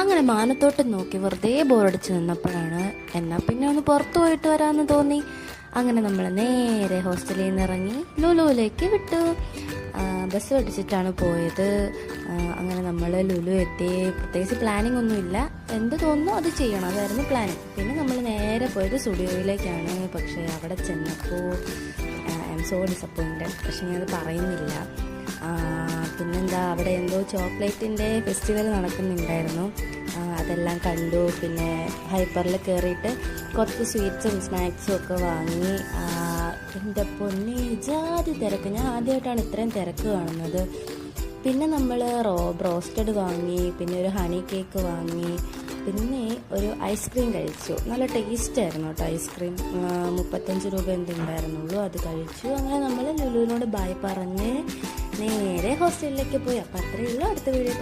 അങ്ങനെ മാനത്തോട്ട് നോക്കി വെറുതെ ബോറടിച്ച് നിന്നപ്പോഴാണ് എന്നാൽ പിന്നെ ഒന്ന് പുറത്തു പോയിട്ട് വരാമെന്ന് തോന്നി. അങ്ങനെ നമ്മൾ നേരെ ഹോസ്റ്റലിൽ നിന്ന് ഇറങ്ങി ലുലുവിലേക്ക് വിട്ടു. ബസ് പഠിച്ചിട്ടാണ് പോയത്. അങ്ങനെ നമ്മൾ ലുലു എത്തി. പ്രത്യേകിച്ച് പ്ലാനിങ് ഒന്നുമില്ല, എന്ത് തോന്നുന്നു അത് ചെയ്യണം, അതായിരുന്നു പ്ലാനിങ്. പിന്നെ നമ്മൾ നേരെ പോയത് സ്റ്റുഡിയോയിലേക്കാണ്. പക്ഷേ അവിടെ ചെന്നപ്പോൾ ഐ എം സോ ഡിസപ്പോയിൻറ്റഡ്. പക്ഷെ ഞാനത് പറയുന്നില്ല. പിന്നെന്താ, അവിടെ എന്തോ ചോക്ലേറ്റിൻ്റെ ഫെസ്റ്റിവൽ നടക്കുന്നുണ്ടായിരുന്നു. അതെല്ലാം കണ്ടു. പിന്നെ ഹൈപ്പറിൽ കയറിയിട്ട് കുറച്ച് സ്വീറ്റ്സും സ്നാക്സും ഒക്കെ വാങ്ങി. എൻ്റെ പൊന്നെ, ജാതി തിരക്ക്! ഞാൻ ആദ്യമായിട്ടാണ് ഇത്രയും തിരക്ക് കാണുന്നത്. പിന്നെ നമ്മൾ ബ്രോസ്റ്റഡ് വാങ്ങി, പിന്നെ ഒരു ഹണി കേക്ക് വാങ്ങി, പിന്നെ ഒരു ഐസ്ക്രീം കഴിച്ചു. നല്ല ടേസ്റ്റായിരുന്നു കേട്ടോ ഐസ്ക്രീം. 35 രൂപ എന്തുണ്ടായിരുന്നുള്ളൂ, അത് കഴിച്ചു. അങ്ങനെ നമ്മൾ ലുലുവിനോട് ബൈ പറഞ്ഞ് നേരെ ഹോസ്റ്റലിലേക്ക് പോയി. അപ്പോൾ അത്രയേ ഉള്ളൂ. അടുത്ത വീഡിയോ